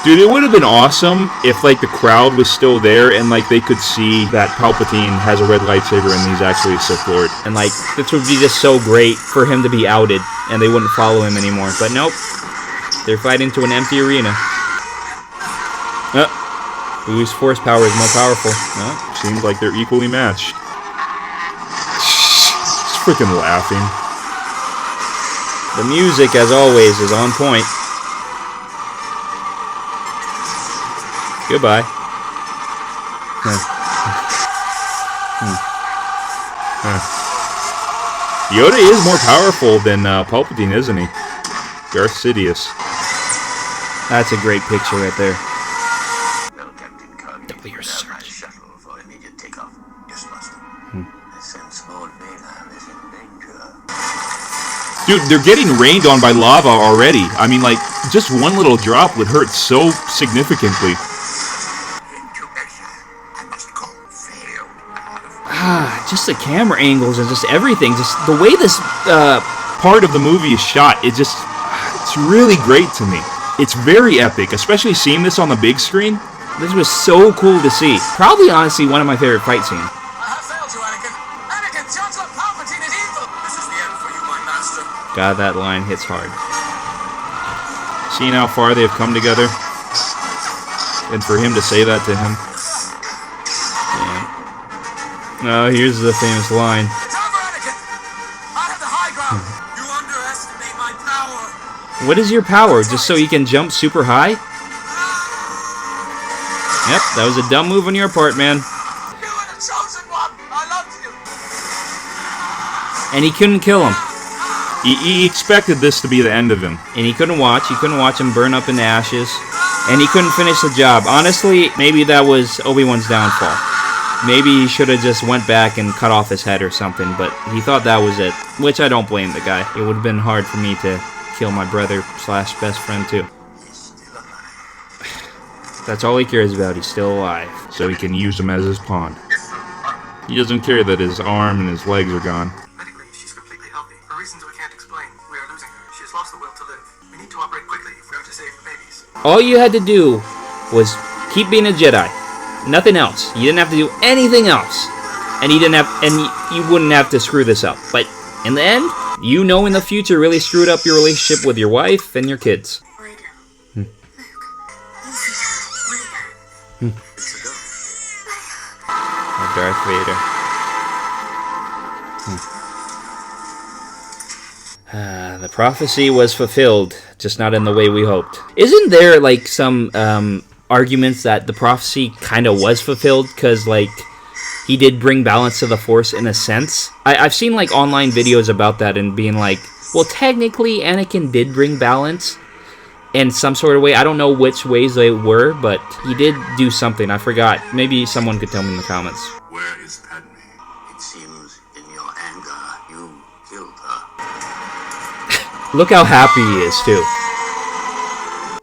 Speaker 2: Dude, it would have been awesome if, like, the crowd was still there and, like, they could see that Palpatine has a red lightsaber and he's actually a Sith Lord.
Speaker 1: And like, this would be just so great for him to be outed and they wouldn't follow him anymore. But nope. They're fighting to an empty arena. Whose force power is more powerful?
Speaker 2: Seems like they're equally matched. Just freaking laughing.
Speaker 1: The music, as always, is on point. Goodbye.
Speaker 2: Yoda is more powerful than Palpatine, isn't he? Darth Sidious.
Speaker 1: That's a great picture right there.
Speaker 3: Well, Captain Kirk,
Speaker 1: Double your
Speaker 3: my
Speaker 1: search.
Speaker 3: shuttle for immediate takeoff.
Speaker 4: Yes, Master.
Speaker 3: I sense Lord Vader is in danger.
Speaker 2: Dude, they're getting rained on by lava already. I mean, like, just one little drop would hurt so significantly.
Speaker 4: Into exile. I must go. Failed.
Speaker 1: Just the camera angles and just everything. Just the way this
Speaker 2: Part of the movie is shot. It's really great to me. It's very epic, especially seeing this on the big screen.
Speaker 1: this was so cool to see. Probably, honestly, one of my favorite fight scenes.
Speaker 6: I have failed you, Anakin. Anakin, Chancellor Palpatine is evil. This is the end for you, my master.
Speaker 1: God, that line hits hard.
Speaker 2: Seeing how far they've come together. And for him to say that to him.
Speaker 1: Yeah. Oh, here's the famous line.
Speaker 6: It's over, Anakin. I have the high ground. You underestimate my power.
Speaker 1: What is your power? Just so you can jump super high? Yep, that was a dumb move on your part, man.
Speaker 6: You were the chosen one. I loved you.
Speaker 1: And he couldn't kill him.
Speaker 2: He expected this to be the end of him.
Speaker 1: And he couldn't watch. He couldn't watch him burn up in ashes. And he couldn't finish the job. Honestly, maybe that was Obi-Wan's downfall. Maybe he should have just went back and cut off his head or something, but he thought that was it. Which I don't blame the guy. It would have been hard for me to kill my brother / best friend too. That's all he cares about. He's still alive.
Speaker 2: So he can use him as his pawn. He doesn't care that his arm and his legs are gone.
Speaker 6: Medically, she's completely healthy. For reasons we can't explain, we are losing her. She has lost the will to live. We need to operate quickly if we are to save the babies.
Speaker 1: All you had to do was keep being a Jedi. Nothing else. You didn't have to do anything else. And you wouldn't have to screw this up. But in the end, you know in the future really screwed up your relationship with your wife and your kids. Darth Vader. The prophecy was fulfilled, just not in the way we hoped. Isn't there like some arguments that the prophecy kind of was fulfilled because like he did bring balance to the Force in a sense? I've seen like online videos about that and being like, well, technically Anakin did bring balance in some sort of way. I don't know which ways they were, but he did do something. I forgot. Maybe someone could tell me in the comments.
Speaker 4: Where is Padme?
Speaker 3: It seems in your anger you killed her.
Speaker 1: Look how happy he is too.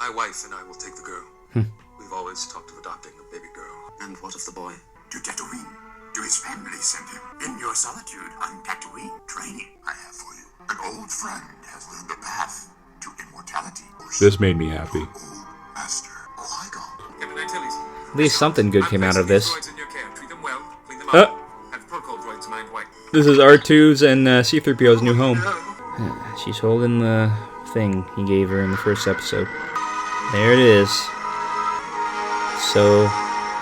Speaker 7: My wife and I will take the girl. We've always talked of adopting a baby girl.
Speaker 3: And what of the boy?
Speaker 4: To Tatooine. To his family sent him. In your solitude on Tatooine. Training I have for you. An old friend has learned the path to immortality.
Speaker 2: This made me happy.
Speaker 4: Old Master Qui-Gon.
Speaker 6: Captain Antilles.
Speaker 1: At least something good came out of this.
Speaker 6: Droids in your care. Treat them well. Clean them
Speaker 1: Uh.
Speaker 6: up. Have protocol droids mind white.
Speaker 1: This is R2's and C-3PO's new home. She's holding the thing he gave her in the first episode. There it is. So,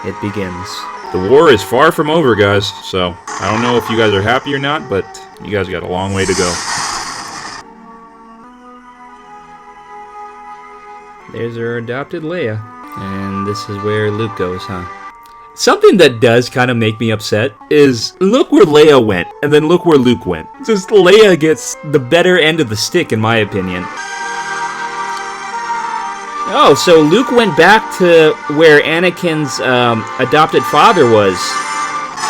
Speaker 1: it begins.
Speaker 2: The war is far from over, guys, so I don't know if you guys are happy or not, but you guys got a long way to go.
Speaker 1: There's her adopted Leia. And this is where Luke goes, huh? Something that does kind of make me upset is look where Leia went, and then look where Luke went. Just Leia gets the better end of the stick, in my opinion. Oh, so Luke went back to where Anakin's adopted father was.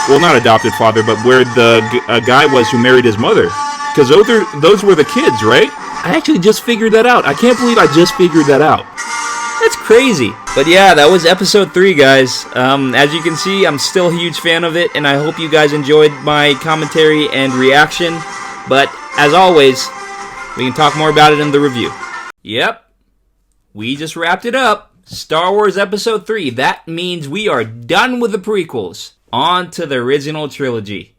Speaker 2: Well, not adopted father, but where the guy was who married his mother. Because those were the kids, right?
Speaker 1: I actually just figured that out. I can't believe I just figured that out. That's crazy. But yeah, that was episode 3, guys. As you can see, I'm still a huge fan of it, and I hope you guys enjoyed my commentary and reaction. But as always, we can talk more about it in the review. Yep, we just wrapped it up. Star Wars Episode 3. That means we are done with the prequels. On to the original trilogy.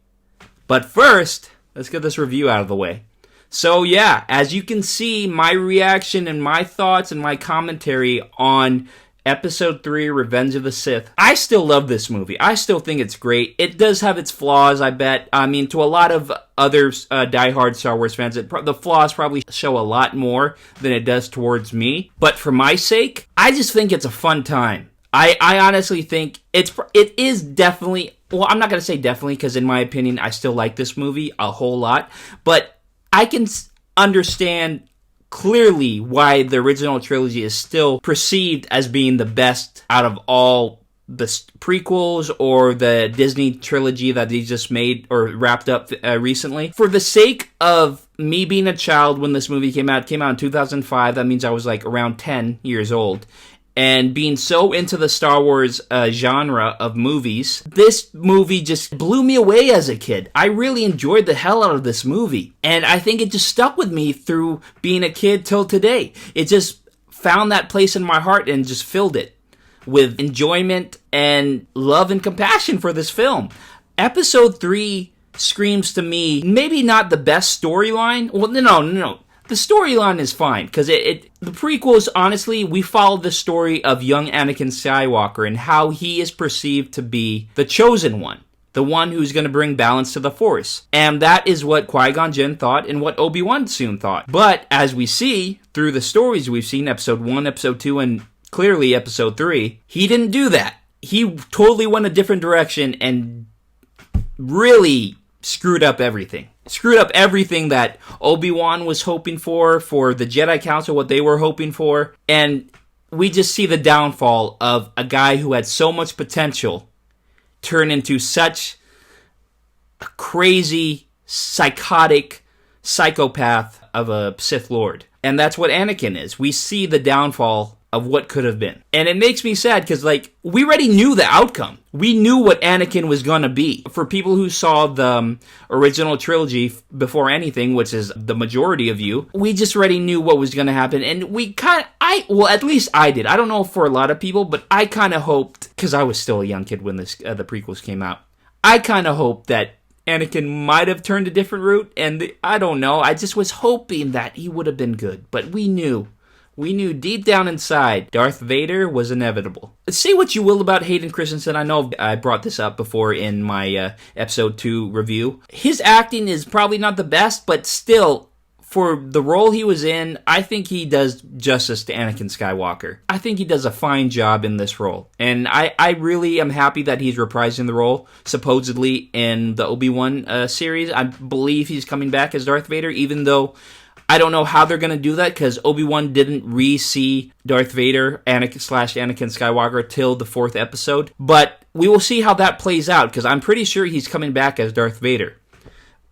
Speaker 1: But first, let's get this review out of the way. So yeah, as you can see, my reaction and my thoughts and my commentary on Episode 3, Revenge of the Sith. I still love this movie. I still think it's great. It does have its flaws, I bet. I mean, to a lot of other diehard Star Wars fans, the flaws probably show a lot more than it does towards me. But for my sake, I just think it's a fun time. I honestly think it is definitely, well, I'm not going to say definitely, because in my opinion, I still like this movie a whole lot. But I can understand clearly why the original trilogy is still perceived as being the best out of all the prequels or the Disney trilogy that they just made or wrapped up recently. For the sake of me being a child when this movie came out in 2005, that means I was like around 10 years old. And being so into the Star Wars genre of movies, this movie just blew me away as a kid. I really enjoyed the hell out of this movie. And I think it just stuck with me through being a kid till today. It just found that place in my heart and just filled it with enjoyment and love and compassion for this film. Episode 3 screams to me, maybe not the best storyline. Well, no. The storyline is fine, because the prequels, honestly, we follow the story of young Anakin Skywalker and how he is perceived to be the chosen one, the one who's going to bring balance to the Force. And that is what Qui-Gon Jinn thought and what Obi-Wan soon thought. But as we see through the stories we've seen, Episode 1, Episode 2, and clearly Episode 3, he didn't do that. He totally went a different direction and really screwed up everything. Screwed up everything that Obi-Wan was hoping for the Jedi Council, what they were hoping for. And we just see the downfall of a guy who had so much potential turn into such a crazy, psychotic psychopath of a Sith Lord. And that's what Anakin is. We see the downfall of what could have been. And it makes me sad because, we already knew the outcome. We knew what Anakin was going to be. For people who saw the original trilogy before anything, which is the majority of you, we just already knew what was going to happen. And we at least I did. I don't know for a lot of people, but I kind of hoped, because I was still a young kid when the prequels came out, I kind of hoped that Anakin might have turned a different route. And I don't know. I just was hoping that he would have been good. But we knew. We knew deep down inside Darth Vader was inevitable. Say what you will about Hayden Christensen. I know I brought this up before in my Episode 2 review. His acting is probably not the best, but still, for the role he was in, I think he does justice to Anakin Skywalker. I think he does a fine job in this role. And I really am happy that he's reprising the role, supposedly, in the Obi-Wan series. I believe he's coming back as Darth Vader, even though I don't know how they're going to do that, because Obi-Wan didn't re-see Darth Vader Anakin Skywalker till the 4th episode. But we will see how that plays out, because I'm pretty sure he's coming back as Darth Vader.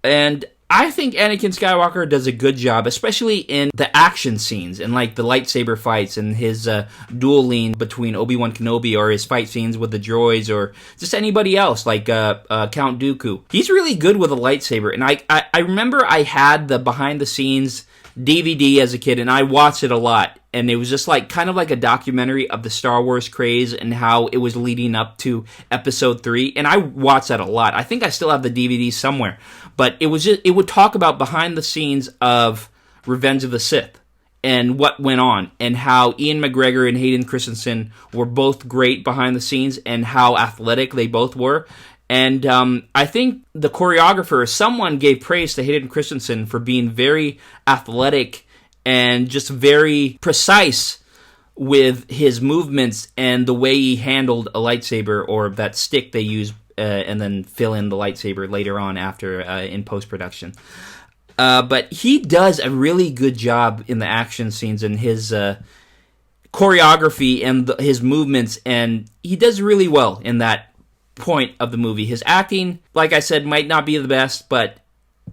Speaker 1: And I think Anakin Skywalker does a good job, especially in the action scenes and the lightsaber fights and his dueling between Obi-Wan Kenobi, or his fight scenes with the droids, or just anybody else like Count Dooku. He's really good with a lightsaber, and I remember I had the behind the scenes DVD as a kid, and I watched it a lot. and it was just like kind of like a documentary of the Star Wars craze and how it was leading up to Episode 3. And I watched that a lot. I think I still have the DVD somewhere, but it would talk about behind the scenes of Revenge of the Sith and what went on, and how Ian McGregor and Hayden Christensen were both great behind the scenes, and how athletic they both were. And I think the choreographer, someone gave praise to Hayden Christensen for being very athletic and just very precise with his movements and the way he handled a lightsaber, or that stick they use and then fill in the lightsaber later on after in post-production. But he does a really good job in the action scenes and his choreography and his movements, and he does really well in that point of the movie. His acting, like I said, might not be the best, but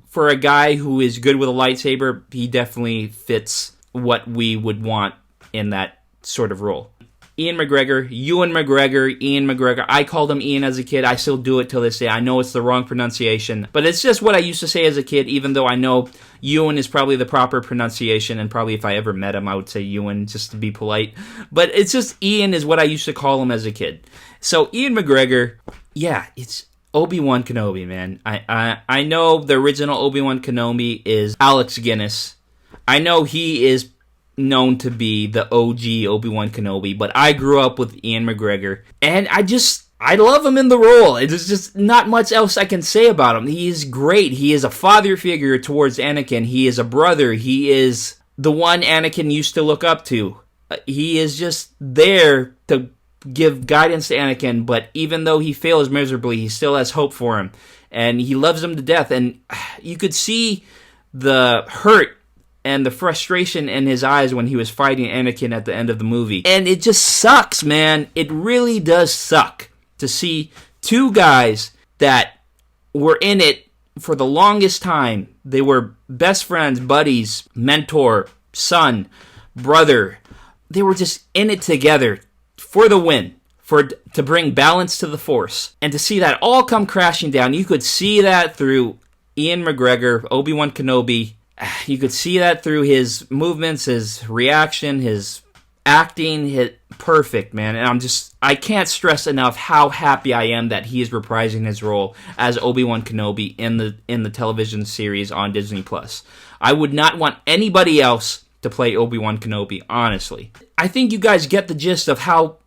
Speaker 1: for a guy who is good with a lightsaber, he definitely fits what we would want in that sort of role. Ian McGregor, Ian McGregor. I called him Ian as a kid. I still do it till this day. I know it's the wrong pronunciation, but it's just what I used to say as a kid, even though I know Ewan is probably the proper pronunciation, and probably if I ever met him, I would say Ewan just to be polite. But it's just Ian is what I used to call him as a kid. So Ian McGregor, yeah, it's Obi-Wan Kenobi, man. I know the original Obi-Wan Kenobi is Alex Guinness. I know he is known to be the OG Obi-Wan Kenobi, but I grew up with Ian McGregor, and I love him in the role. There's just not much else I can say about him. He is great. He is a father figure towards Anakin. He is a brother. He is the one Anakin used to look up to. He is just there to give guidance to Anakin, but even though he fails miserably, he still has hope for him, and he loves him to death, and you could see the hurt and the frustration in his eyes when he was fighting Anakin at the end of the movie. And it just sucks, man. It really does suck to see two guys that were in it for the longest time. They were best friends, buddies, mentor, son, brother. They were just in it together for the win, to bring balance to the Force. And to see that all come crashing down, you could see that through Ian McGregor, Obi-Wan Kenobi. You could see that through his movements, his reaction, his acting. Perfect, man. And I can't stress enough how happy I am that he is reprising his role as Obi-Wan Kenobi in the television series on Disney+. I would not want anybody else to play Obi-Wan Kenobi, honestly. I think you guys get the gist of how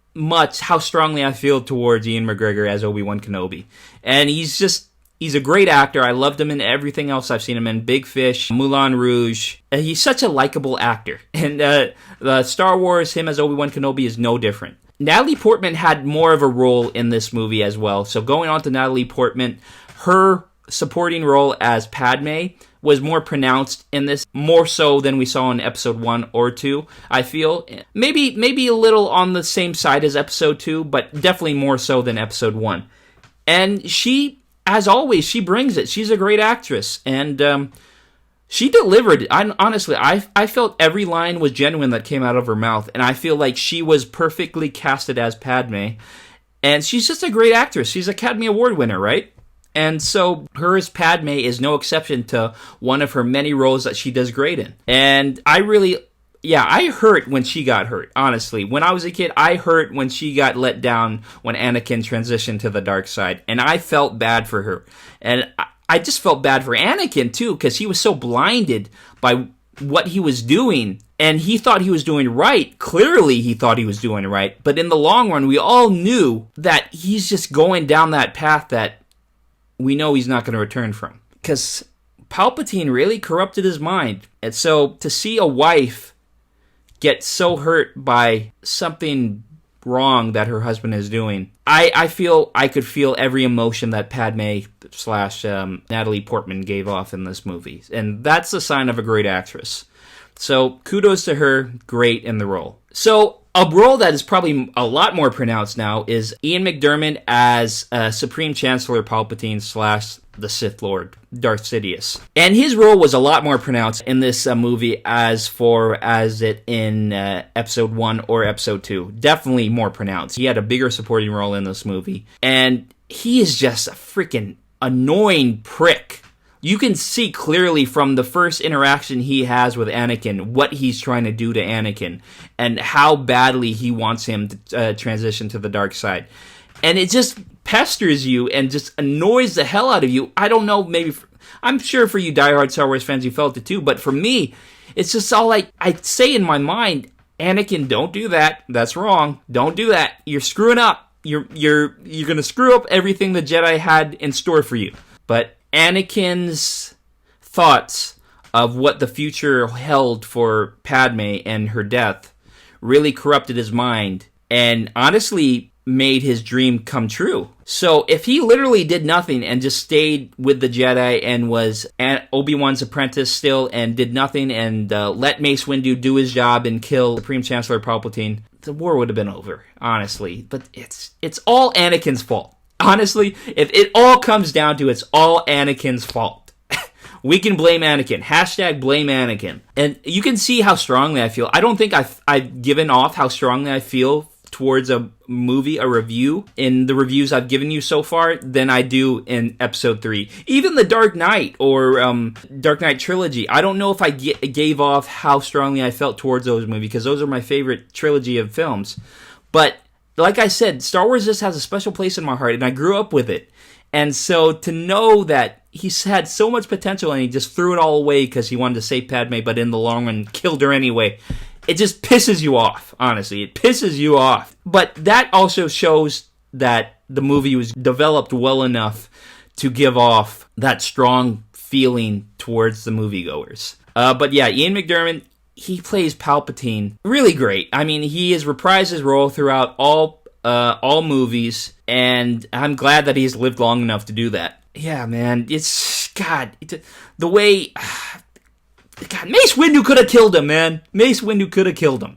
Speaker 1: strongly I feel towards Ian McGregor as Obi-Wan Kenobi. And he's a great actor. I loved him in everything else I've seen him in. Big Fish, Moulin Rouge. He's such a likable actor. And the Star Wars, him as Obi-Wan Kenobi is no different. Natalie Portman had more of a role in this movie as well. So going on to Natalie Portman, her supporting role as Padme was more pronounced in this, more so than we saw in Episode 1 or 2, I feel. Maybe a little on the same side as Episode 2, but definitely more so than Episode 1. And she, as always, she brings it. She's a great actress, and she delivered. Honestly, I felt every line was genuine that came out of her mouth, and I feel like she was perfectly casted as Padme, and she's just a great actress. She's an Academy Award winner, right? And so her as Padme is no exception to one of her many roles that she does great in. And I hurt when she got hurt, honestly. When I was a kid, I hurt when she got let down when Anakin transitioned to the dark side. And I felt bad for her. And I just felt bad for Anakin, too, because he was so blinded by what he was doing. And he thought he was doing right. Clearly, he thought he was doing right. But in the long run, we all knew that he's just going down that path that we know he's not going to return from. Because Palpatine really corrupted his mind. And so to see a wife get so hurt by something wrong that her husband is doing, I feel I could feel every emotion that Padme / Natalie Portman gave off in this movie. And that's a sign of a great actress. So kudos to her, great in the role. So a role that is probably a lot more pronounced now is Ian McDiarmid as Supreme Chancellor Palpatine / the Sith Lord, Darth Sidious. And his role was a lot more pronounced in this movie as it in Episode 1 or Episode 2. Definitely more pronounced. He had a bigger supporting role in this movie. And he is just a freaking annoying prick You can see clearly from the first interaction he has with Anakin what he's trying to do to Anakin and how badly he wants him to transition to the dark side. And it just pesters you and just annoys the hell out of you. I don't know, maybe... I'm sure for you diehard Star Wars fans you felt it too, but for me, it's just all like... I say in my mind, Anakin, don't do that. That's wrong. Don't do that. You're screwing up. You're going to screw up everything the Jedi had in store for you. But Anakin's thoughts of what the future held for Padme and her death really corrupted his mind and honestly made his dream come true. So if he literally did nothing and just stayed with the Jedi and was Obi-Wan's apprentice still and did nothing and let Mace Windu do his job and kill Supreme Chancellor Palpatine, the war would have been over, honestly. But it's all Anakin's fault. Honestly, if it all comes down to it's all Anakin's fault. We can blame Anakin. Hashtag blame Anakin. And you can see how strongly I feel. I don't think I've given off how strongly I feel towards a movie, a review, in the reviews I've given you so far than I do in Episode 3. Even the Dark Knight or Dark Knight Trilogy, I don't know if I gave off how strongly I felt towards those movies because those are my favorite trilogy of films. But like I said, Star Wars just has a special place in my heart, and I grew up with it. And so to know that he's had so much potential and he just threw it all away because he wanted to save Padme, but in the long run killed her anyway, it just pisses you off, honestly. It pisses you off. But that also shows that the movie was developed well enough to give off that strong feeling towards the moviegoers. But yeah, Ian McDiarmid, he plays Palpatine really great. I mean, he has reprised his role throughout all movies, and I'm glad that he's lived long enough to do that. Yeah, man, the way... God, Mace Windu could have killed him, man. Mace Windu could have killed him.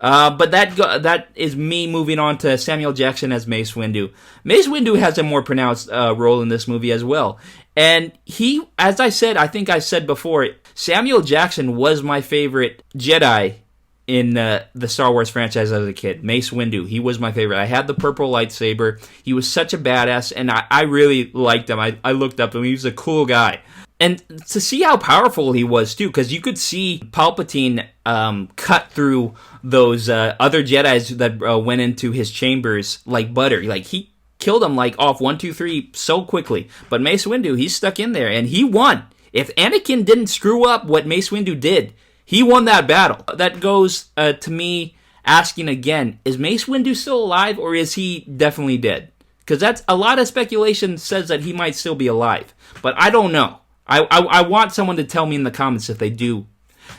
Speaker 1: But that is me moving on to Samuel Jackson as Mace Windu. Mace Windu has a more pronounced role in this movie as well. And he, as I said, I think I said before, Samuel Jackson was my favorite Jedi in the Star Wars franchise as a kid. Mace Windu, he was my favorite. I had the purple lightsaber. He was such a badass, and I really liked him. I looked up to him. He was a cool guy. And to see how powerful he was, too, because you could see Palpatine cut through those other Jedis that went into his chambers like butter. Like, he killed them, like, off 1, 2, 3 so quickly. But Mace Windu, he's stuck in there, and he won. If Anakin didn't screw up what Mace Windu did, he won that battle. That goes to me asking again, is Mace Windu still alive, or is he definitely dead? Because that's a lot of speculation says that he might still be alive. But I don't know. I want someone to tell me in the comments if they do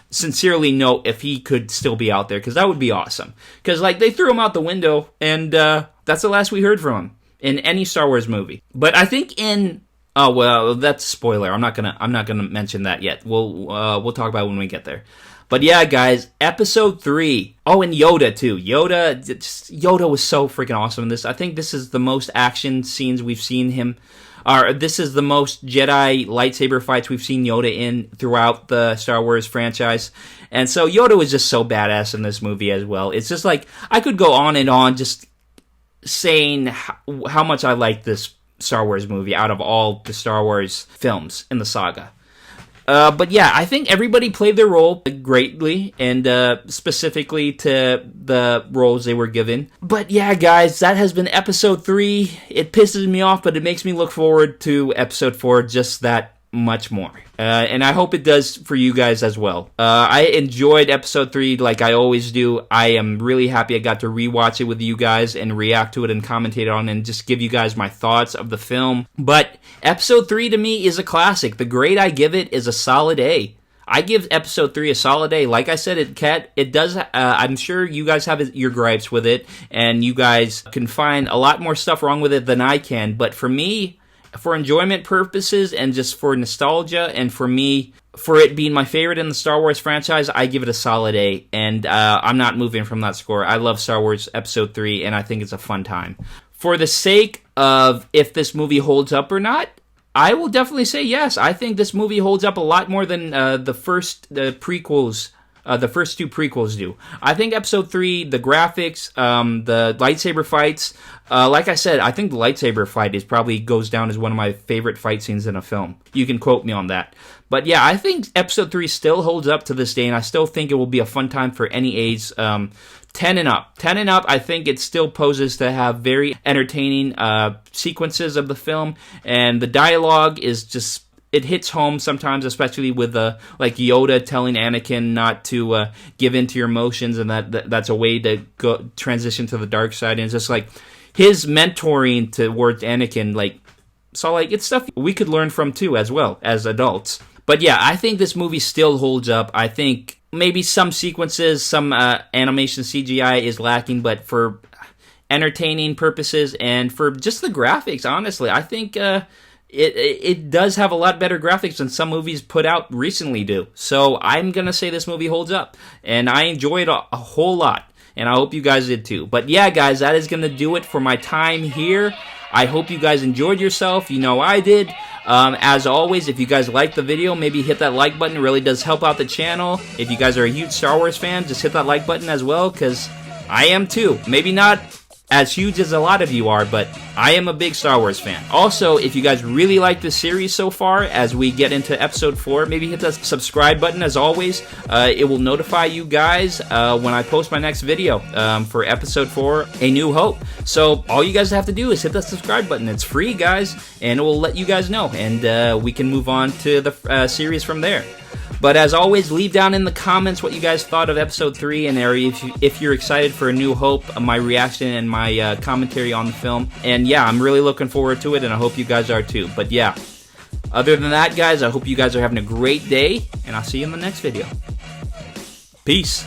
Speaker 1: sincerely know if he could still be out there, because that would be awesome. Because, like, they threw him out the window, and that's the last we heard from him in any Star Wars movie. But I think in... Oh, well, that's a spoiler. I'm not gonna mention that yet. We'll talk about it when we get there. But yeah, guys, Episode 3. Oh, and Yoda, too. Yoda was so freaking awesome in this. I think this is the most action scenes we've seen him... this is the most Jedi lightsaber fights we've seen Yoda in throughout the Star Wars franchise. And so Yoda was just so badass in this movie as well. It's just like, I could go on and on just saying how much I like this Star Wars movie out of all the Star Wars films in the saga. But yeah, I think everybody played their role greatly, and specifically to the roles they were given. But yeah, guys, that has been Episode 3. It pisses me off, but it makes me look forward to Episode 4 just that much more. And I hope it does for you guys as well. I enjoyed Episode 3 like I always do. I am really happy I got to rewatch it with you guys and react to it and commentate on it and just give you guys my thoughts of the film. But Episode 3 to me is a classic. The grade I give it is a solid A. I give Episode 3 a solid A. Like I said, it does. I'm sure you guys have your gripes with it, and you guys can find a lot more stuff wrong with it than I can. But for me, for enjoyment purposes and just for nostalgia, and for me, for it being my favorite in the Star Wars franchise, I give it a solid A. And I'm not moving from that score. I love Star Wars Episode 3, and I think it's a fun time. For the sake of if this movie holds up or not, I will definitely say yes. I think this movie holds up a lot more than the prequels the first 2 prequels do. I think Episode 3, the graphics, the lightsaber fights, like I said, I think the lightsaber fight probably goes down as one of my favorite fight scenes in a film. You can quote me on that. But yeah, I think Episode 3 still holds up to this day, and I still think it will be a fun time for any age, 10 and up. 10 and up, I think it still poses to have very entertaining sequences of the film, and the dialogue is just, it hits home sometimes, especially with like Yoda telling Anakin not to give in to your emotions, and that's a way to go transition to the dark side. And it's just like his mentoring towards Anakin, like, so like it's stuff we could learn from too as well as adults. But yeah, I think this movie still holds up. I think maybe some sequences, some animation CGI is lacking, but for entertaining purposes and for just the graphics, honestly, I think it does have a lot better graphics than some movies put out recently do. So I'm going to say this movie holds up, and I enjoyed a whole lot, and I hope you guys did too. But yeah, guys, that is going to do it for my time here. I hope you guys enjoyed yourself. You know I did. As always, if you guys liked the video, maybe hit that like button. It really does help out the channel. If you guys are a huge Star Wars fan, just hit that like button as well, because I am too. Maybe not as huge as a lot of you are, but I am a big Star Wars fan. Also, if you guys really like this series so far, as we get into Episode 4, maybe hit the subscribe button as always. It will notify you guys when I post my next video for Episode 4, A New Hope. So all you guys have to do is hit that subscribe button. It's free, guys, and it will let you guys know, and we can move on to the series from there. But as always, leave down in the comments what you guys thought of Episode 3, and if you're excited for A New Hope, my reaction and my commentary on the film. And yeah, I'm really looking forward to it, and I hope you guys are too. But yeah, other than that, guys, I hope you guys are having a great day, and I'll see you in the next video. Peace.